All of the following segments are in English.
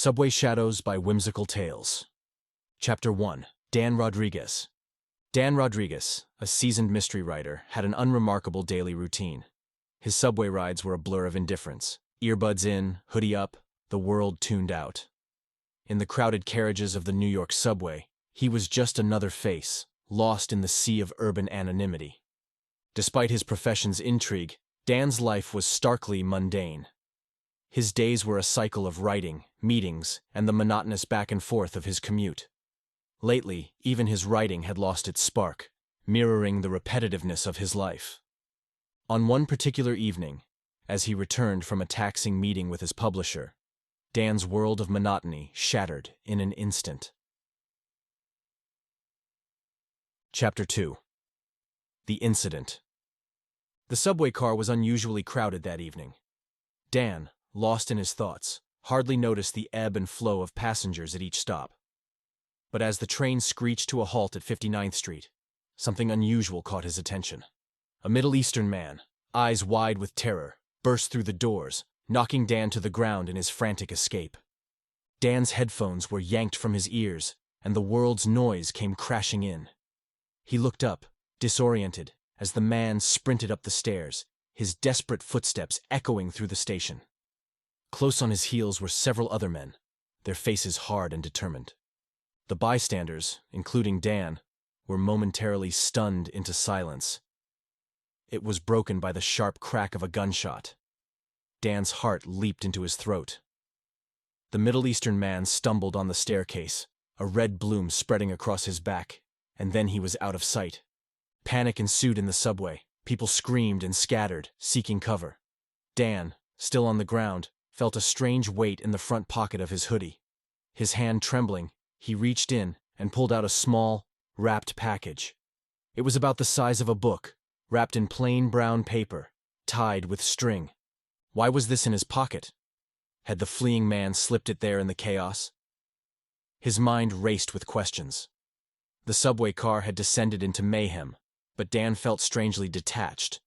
Subway Shadows by Whimsical Tales. Chapter 1. Dan Rodriguez. Dan Rodriguez, a seasoned mystery writer, had an unremarkable daily routine. His subway rides were a blur of indifference. Earbuds in, hoodie up, the world tuned out. In the crowded carriages of the New York subway, he was just another face, lost in the sea of urban anonymity. Despite his profession's intrigue, Dan's life was starkly mundane. His days were a cycle of writing, meetings, and the monotonous back and forth of his commute. Lately, even his writing had lost its spark, mirroring the repetitiveness of his life. On one particular evening, as he returned from a taxing meeting with his publisher, Dan's world of monotony shattered in an instant. Chapter 2. The Incident. The subway car was unusually crowded that evening. Dan, lost in his thoughts, hardly noticed the ebb and flow of passengers at each stop. But as the train screeched to a halt at 59th Street, something unusual caught his attention. A Middle Eastern man, eyes wide with terror, burst through the doors, knocking Dan to the ground in his frantic escape. Dan's headphones were yanked from his ears, and the world's noise came crashing in. He looked up, disoriented, as the man sprinted up the stairs, his desperate footsteps echoing through the station. Close on his heels were several other men, their faces hard and determined. The bystanders, including Dan, were momentarily stunned into silence. It was broken by the sharp crack of a gunshot. Dan's heart leaped into his throat. The Middle Eastern man stumbled on the staircase, a red bloom spreading across his back, and then he was out of sight. Panic ensued in the subway. People screamed and scattered, seeking cover. Dan, still on the ground, felt a strange weight in the front pocket of his hoodie. His hand trembling, he reached in and pulled out a small, wrapped package. It was about the size of a book, wrapped in plain brown paper, tied with string. Why was this in his pocket? Had the fleeing man slipped it there in the chaos? His mind raced with questions. The subway car had descended into mayhem, but Dan felt strangely detached.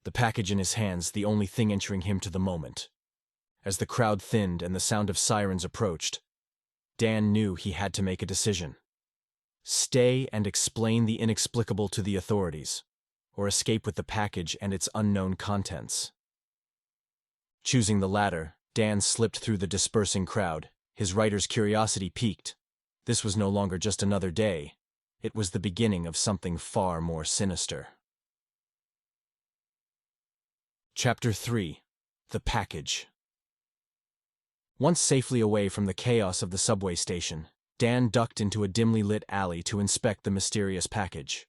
The package in his hands, the only thing entering him to the moment. As the crowd thinned and the sound of sirens approached, Dan knew he had to make a decision. Stay and explain the inexplicable to the authorities, or escape with the package and its unknown contents. Choosing the latter, Dan slipped through the dispersing crowd, his writer's curiosity piqued. This was no longer just another day. It was the beginning of something far more sinister. Chapter 3. The Package. Once safely away from the chaos of the subway station, Dan ducked into a dimly lit alley to inspect the mysterious package.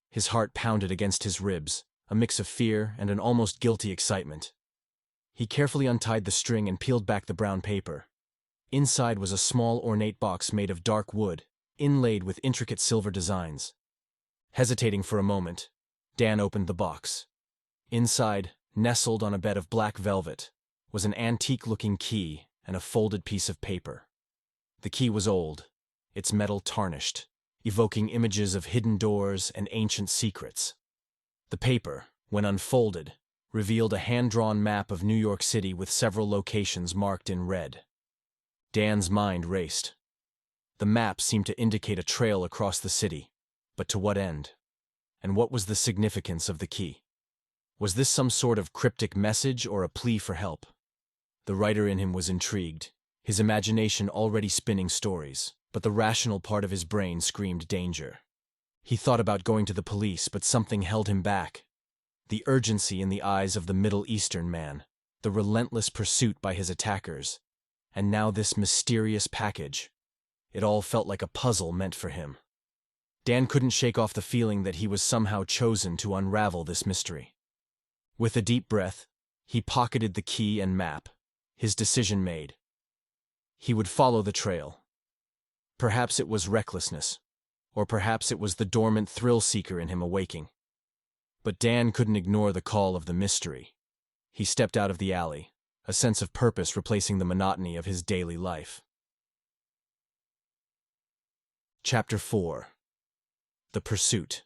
His heart pounded against his ribs, a mix of fear and an almost guilty excitement. He carefully untied the string and peeled back the brown paper. Inside was a small ornate box made of dark wood, inlaid with intricate silver designs. Hesitating for a moment, Dan opened the box. Inside, nestled on a bed of black velvet, was an antique-looking key and a folded piece of paper. The key was old, its metal tarnished, evoking images of hidden doors and ancient secrets. The paper, when unfolded, revealed a hand-drawn map of New York City with several locations marked in red. Dan's mind raced. The map seemed to indicate a trail across the city, but to what end? And what was the significance of the key? Was this some sort of cryptic message or a plea for help? The writer in him was intrigued, his imagination already spinning stories, but the rational part of his brain screamed danger. He thought about going to the police, but something held him back. The urgency in the eyes of the Middle Eastern man, the relentless pursuit by his attackers, and now this mysterious package. It all felt like a puzzle meant for him. Dan couldn't shake off the feeling that he was somehow chosen to unravel this mystery. With a deep breath, he pocketed the key and map, his decision made. He would follow the trail. Perhaps it was recklessness, or perhaps it was the dormant thrill-seeker in him awaking. But Dan couldn't ignore the call of the mystery. He stepped out of the alley, a sense of purpose replacing the monotony of his daily life. Chapter 4. The Pursuit.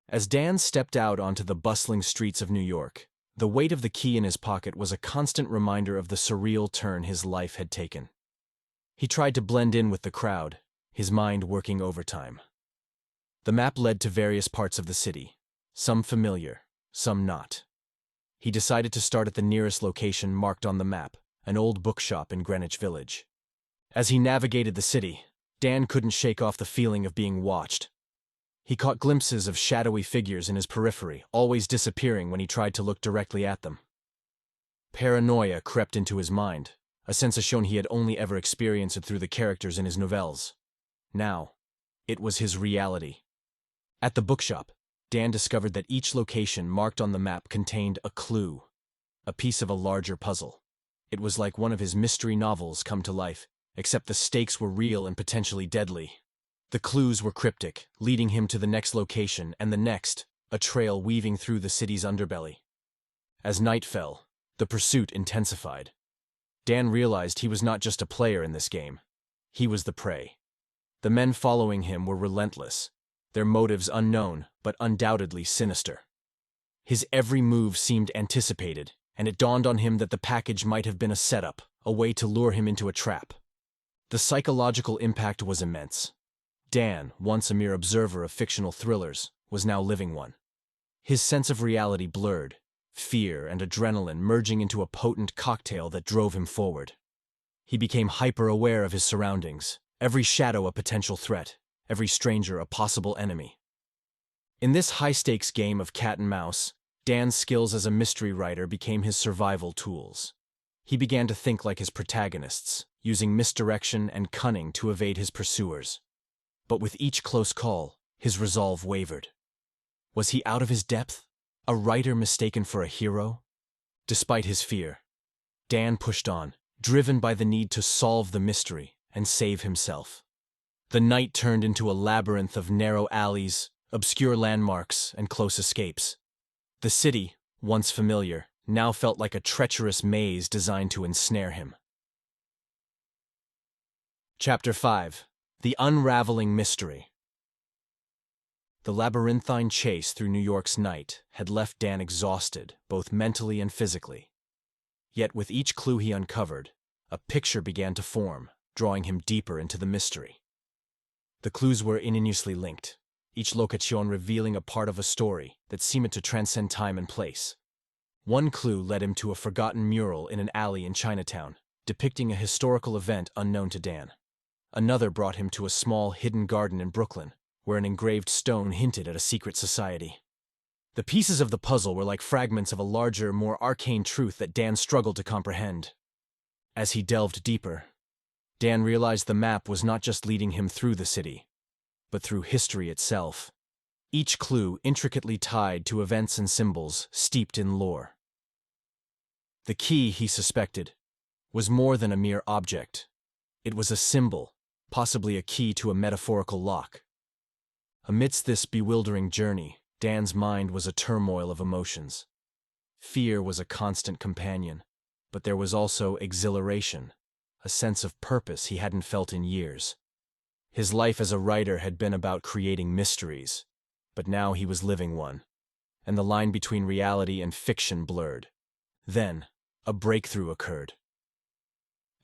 As Dan stepped out onto the bustling streets of New York, the weight of the key in his pocket was a constant reminder of the surreal turn his life had taken. He tried to blend in with the crowd, his mind working overtime. The map led to various parts of the city, some familiar, some not. He decided to start at the nearest location marked on the map, an old bookshop in Greenwich Village. As he navigated the city, Dan couldn't shake off the feeling of being watched. He caught glimpses of shadowy figures in his periphery, always disappearing when he tried to look directly at them. Paranoia crept into his mind, a sensation he had only ever experienced through the characters in his novels. Now, it was his reality. At the bookshop, Dan discovered that each location marked on the map contained a clue, a piece of a larger puzzle. It was like one of his mystery novels come to life, except the stakes were real and potentially deadly. The clues were cryptic, leading him to the next location and the next, a trail weaving through the city's underbelly. As night fell, the pursuit intensified. Dan realized he was not just a player in this game. He was the prey. The men following him were relentless, their motives unknown, but undoubtedly sinister. His every move seemed anticipated, and it dawned on him that the package might have been a setup, a way to lure him into a trap. The psychological impact was immense. Dan, once a mere observer of fictional thrillers, was now living one. His sense of reality blurred, fear and adrenaline merging into a potent cocktail that drove him forward. He became hyper-aware of his surroundings, every shadow a potential threat, every stranger a possible enemy. In this high-stakes game of cat and mouse, Dan's skills as a mystery writer became his survival tools. He began to think like his protagonists, using misdirection and cunning to evade his pursuers. But with each close call, his resolve wavered. Was he out of his depth? A writer mistaken for a hero? Despite his fear, Dan pushed on, driven by the need to solve the mystery and save himself. The night turned into a labyrinth of narrow alleys, obscure landmarks, and close escapes. The city, once familiar, now felt like a treacherous maze designed to ensnare him. Chapter 5. The Unraveling Mystery. The labyrinthine chase through New York's night had left Dan exhausted, both mentally and physically. Yet with each clue he uncovered, a picture began to form, drawing him deeper into the mystery. The clues were ingeniously linked, each location revealing a part of a story that seemed to transcend time and place. One clue led him to a forgotten mural in an alley in Chinatown, depicting a historical event unknown to Dan. Another brought him to a small hidden garden in Brooklyn, where an engraved stone hinted at a secret society. The pieces of the puzzle were like fragments of a larger, more arcane truth that Dan struggled to comprehend. As he delved deeper, Dan realized the map was not just leading him through the city, but through history itself, each clue intricately tied to events and symbols steeped in lore. The key, he suspected, was more than a mere object. It was a symbol, possibly a key to a metaphorical lock. Amidst this bewildering journey, Dan's mind was a turmoil of emotions. Fear was a constant companion, but there was also exhilaration, a sense of purpose he hadn't felt in years. His life as a writer had been about creating mysteries, but now he was living one, and the line between reality and fiction blurred. Then, a breakthrough occurred.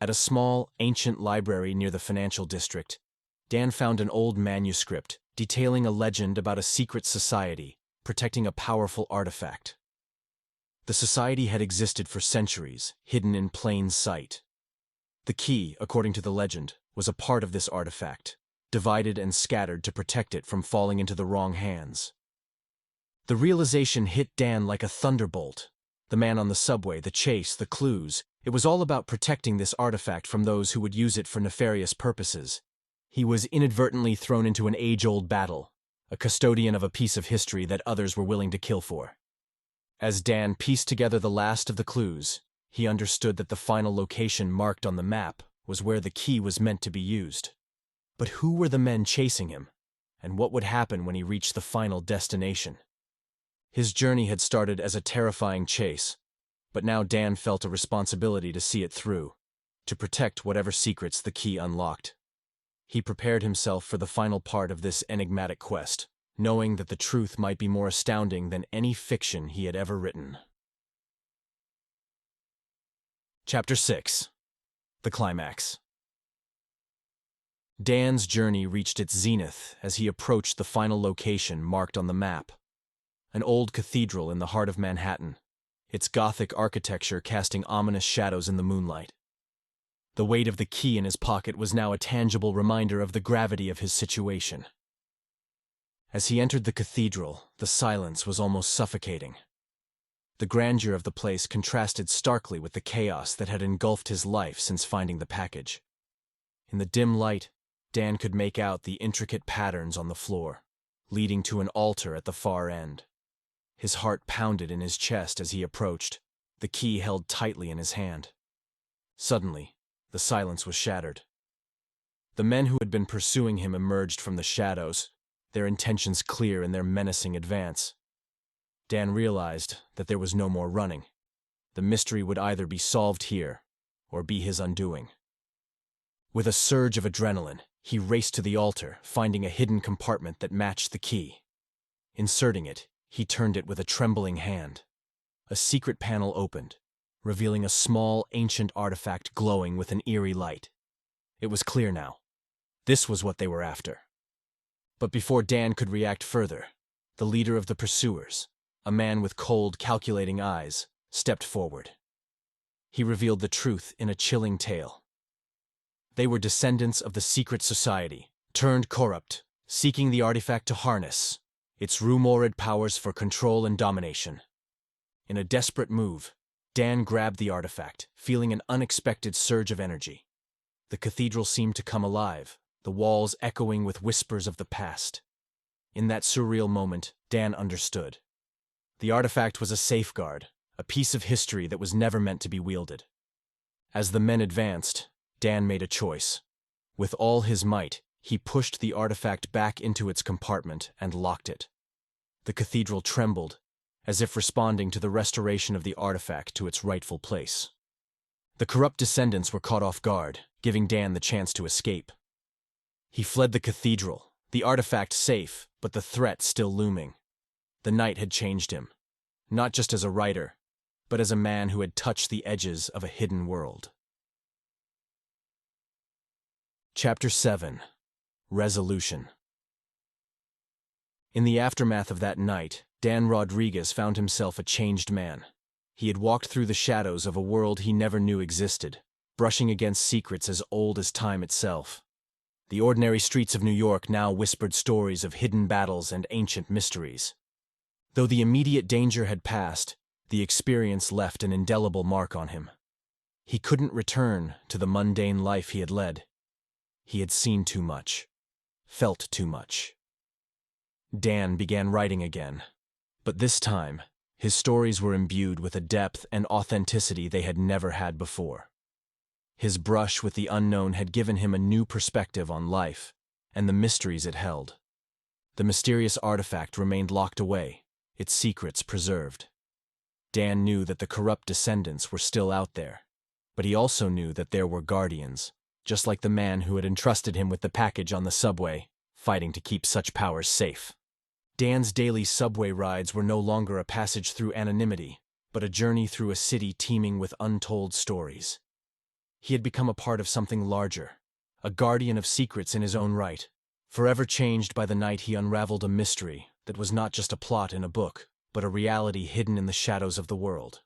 At a small, ancient library near the financial district, Dan found an old manuscript detailing a legend about a secret society protecting a powerful artifact. The society had existed for centuries, hidden in plain sight. The key, according to the legend, was a part of this artifact, divided and scattered to protect it from falling into the wrong hands. The realization hit Dan like a thunderbolt. The man on the subway, the chase, the clues, it was all about protecting this artifact from those who would use it for nefarious purposes. He was inadvertently thrown into an age-old battle, a custodian of a piece of history that others were willing to kill for. As Dan pieced together the last of the clues, he understood that the final location marked on the map was where the key was meant to be used. But who were the men chasing him, and what would happen when he reached the final destination? His journey had started as a terrifying chase, but now Dan felt a responsibility to see it through, to protect whatever secrets the key unlocked. He prepared himself for the final part of this enigmatic quest, knowing that the truth might be more astounding than any fiction he had ever written. Chapter 6. The Climax. Dan's journey reached its zenith as he approached the final location marked on the map. An old cathedral in the heart of Manhattan, its Gothic architecture casting ominous shadows in the moonlight. The weight of the key in his pocket was now a tangible reminder of the gravity of his situation. As he entered the cathedral, the silence was almost suffocating. The grandeur of the place contrasted starkly with the chaos that had engulfed his life since finding the package. In the dim light, Dan could make out the intricate patterns on the floor, leading to an altar at the far end. His heart pounded in his chest as he approached, the key held tightly in his hand. Suddenly, the silence was shattered. The men who had been pursuing him emerged from the shadows, their intentions clear in their menacing advance. Dan realized that there was no more running. The mystery would either be solved here, or be his undoing. With a surge of adrenaline, he raced to the altar, finding a hidden compartment that matched the key. Inserting it, he turned it with a trembling hand. A secret panel opened, revealing a small, ancient artifact glowing with an eerie light. It was clear now. This was what they were after. But before Dan could react further, the leader of the pursuers, a man with cold, calculating eyes, stepped forward. He revealed the truth in a chilling tale. They were descendants of the secret society, turned corrupt, seeking the artifact to harness its rumored powers for control and domination. In a desperate move, Dan grabbed the artifact, feeling an unexpected surge of energy. The cathedral seemed to come alive, the walls echoing with whispers of the past. In that surreal moment, Dan understood. The artifact was a safeguard, a piece of history that was never meant to be wielded. As the men advanced, Dan made a choice. With all his might, he pushed the artifact back into its compartment and locked it. The cathedral trembled, as if responding to the restoration of the artifact to its rightful place. The corrupt descendants were caught off guard, giving Dan the chance to escape. He fled the cathedral, the artifact safe, but the threat still looming. The night had changed him, not just as a writer, but as a man who had touched the edges of a hidden world. Chapter 7. Resolution. In the aftermath of that night, Dan Rodriguez found himself a changed man. He had walked through the shadows of a world he never knew existed, brushing against secrets as old as time itself. The ordinary streets of New York now whispered stories of hidden battles and ancient mysteries. Though the immediate danger had passed, the experience left an indelible mark on him. He couldn't return to the mundane life he had led. He had seen too much, felt too much. Dan began writing again, but this time, his stories were imbued with a depth and authenticity they had never had before. His brush with the unknown had given him a new perspective on life and the mysteries it held. The mysterious artifact remained locked away, its secrets preserved. Dan knew that the corrupt descendants were still out there, but he also knew that there were guardians, just like the man who had entrusted him with the package on the subway, fighting to keep such powers safe. Dan's daily subway rides were no longer a passage through anonymity, but a journey through a city teeming with untold stories. He had become a part of something larger, a guardian of secrets in his own right, forever changed by the night he unraveled a mystery that was not just a plot in a book, but a reality hidden in the shadows of the world.